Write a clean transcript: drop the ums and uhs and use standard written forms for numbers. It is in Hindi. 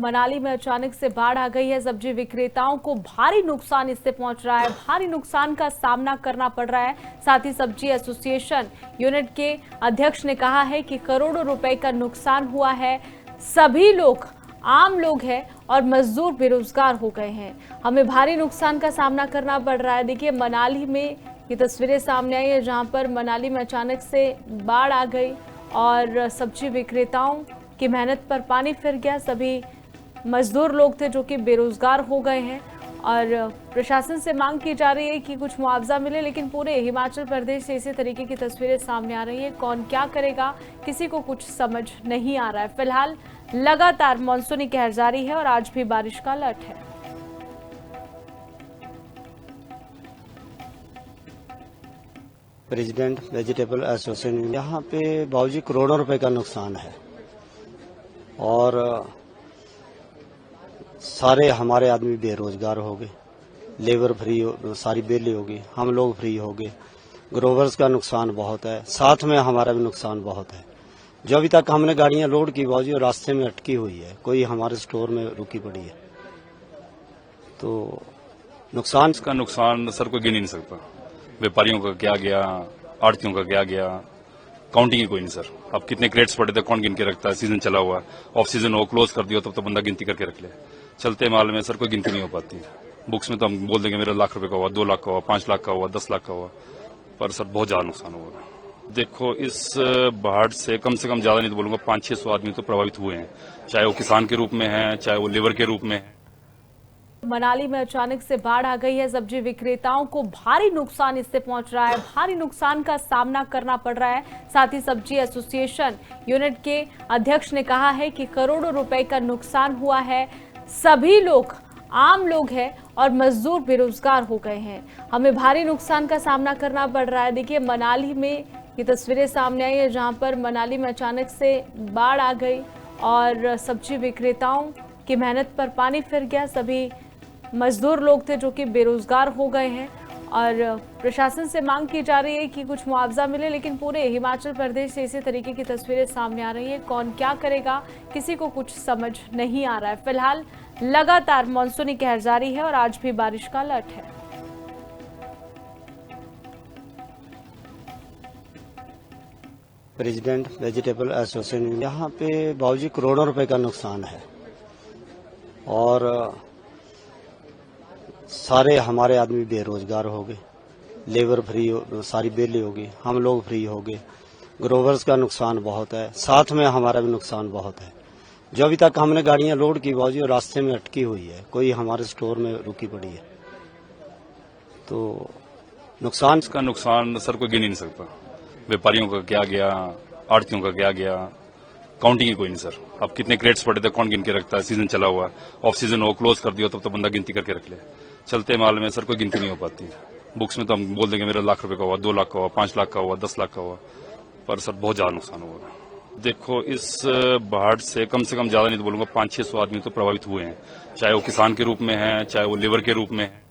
मनाली में अचानक से बाढ़ आ गई है। सब्जी विक्रेताओं को भारी नुकसान इससे पहुंच रहा है, भारी नुकसान का सामना करना पड़ रहा है। साथ ही सब्जी एसोसिएशन यूनिट के अध्यक्ष ने कहा है कि करोड़ों रुपए का नुकसान हुआ है। सभी लोग आम लोग हैं और मजदूर बेरोजगार हो गए हैं। हमें भारी नुकसान का सामना करना पड़ रहा है। देखिए, मनाली में ये तस्वीरें सामने आई है जहां पर मनाली में अचानक से बाढ़ आ गई और सब्जी विक्रेताओं की मेहनत पर पानी फिर गया। सभी मजदूर लोग थे जो कि बेरोजगार हो गए हैं और प्रशासन से मांग की जा रही है कि कुछ मुआवजा मिले, लेकिन पूरे हिमाचल प्रदेश से इसी तरीके की तस्वीरें सामने आ रही है। कौन क्या करेगा, किसी को कुछ समझ नहीं आ रहा है। फिलहाल लगातार मानसूनी कहर जारी है और आज भी बारिश का अलर्ट है। प्रेसिडेंट वेजिटेबल एसोसिएशन, यहाँ पे बाबूजी करोड़ों रुपए का नुकसान है और सारे हमारे आदमी बेरोजगार हो गए, लेबर फ्री सारी बेली हो गई, हम लोग फ्री हो गए। ग्रोवर्स का नुकसान बहुत है, साथ में हमारा भी नुकसान बहुत है। जो अभी तक हमने गाड़ियां लोड की बाबूजी रास्ते में अटकी हुई है, कोई हमारे स्टोर में रुकी पड़ी है। तो नुकसान इसका नुकसान सर कोई गिन ही नहीं सकता। व्यापारियों का क्या गया, आड़तियों का क्या गया, काउंटिंग ही कोई नहीं सर। अब कितने क्रेट्स पड़े थे कौन गिन के रखता है। सीजन चला हुआ, ऑफ सीजन हो, क्लोज कर दिया तब तो बंदा गिनती करके रख ले। चलते माल में सर कोई गिनती नहीं हो पाती। बुक्स में तो हम बोल देंगे मेरा लाख रुपए का हुआ, 2 लाख का हुआ, 5 लाख का हुआ, 10 लाख का हुआ, पर सर बहुत ज्यादा नुकसान हुआ। देखो, इस बाढ़ से कम ज्यादा नहीं तो बोलूंगा 500-600 आदमी तो प्रभावित हुए हैं, चाहे वो किसान के रूप में है, चाहे वो लेबर के रूप में है। मनाली में अचानक से बाढ़ आ गई है। सब्जी विक्रेताओं को भारी नुकसान इससे पहुंच रहा है, भारी नुकसान का सामना करना पड़ रहा है। साथ ही सब्जी एसोसिएशन यूनिट के अध्यक्ष ने कहा है कि करोड़ों रुपए का नुकसान हुआ है। सभी लोग आम लोग हैं और मजदूर बेरोजगार हो गए हैं। हमें भारी नुकसान का सामना करना पड़ रहा है। देखिए, मनाली में ये तस्वीरें सामने आई है जहां पर मनाली में अचानक से बाढ़ आ गई और सब्जी विक्रेताओं की मेहनत पर पानी फिर गया। सभी मजदूर लोग थे जो कि बेरोजगार हो गए हैं और प्रशासन से मांग की जा रही है कि कुछ मुआवजा मिले, लेकिन पूरे हिमाचल प्रदेश से इसी तरीके की तस्वीरें सामने आ रही है। कौन क्या करेगा, किसी को कुछ समझ नहीं आ रहा है। फिलहाल लगातार मानसूनी कहर जारी है और आज भी बारिश का अलर्ट है। प्रेसिडेंट वेजिटेबल एसोसिएशन, यहाँ पे बाबूजी करोड़ों रुपए का नुकसान है और सारे हमारे आदमी बेरोजगार हो गए, लेबर फ्री सारी बेली हो गई, हम लोग फ्री हो गए। ग्रोवर्स का नुकसान बहुत है, साथ में हमारा भी नुकसान बहुत है। जो अभी तक हमने गाड़ियां लोड की बाबूजी रास्ते में अटकी हुई है, कोई हमारे स्टोर में रुकी पड़ी है। तो नुकसान इसका नुकसान सर कोई गिन ही नहीं सकता। व्यापारियों का क्या गया, आड़तियों का क्या गया, काउंटिंग ही कोई नहीं सर। अब कितने क्रेट्स पड़े थे कौन गिन के रखता है। सीजन चला हुआ, ऑफ सीजन हो, क्लोज कर दिया तब तो बंदा गिनती करके रख ले। चलते माल में सर कोई गिनती नहीं हो पाती। बुक्स में तो हम बोल देंगे मेरा लाख रुपए का हुआ, 2 लाख का हुआ, 5 लाख का हुआ, 10 लाख का हुआ, पर सर बहुत ज्यादा नुकसान हुआ। देखो, इस बाढ़ से कम ज्यादा नहीं तो बोलूंगा 500-600 आदमी तो प्रभावित हुए हैं, चाहे वो किसान के रूप में है, चाहे वो लेबर के रूप में है।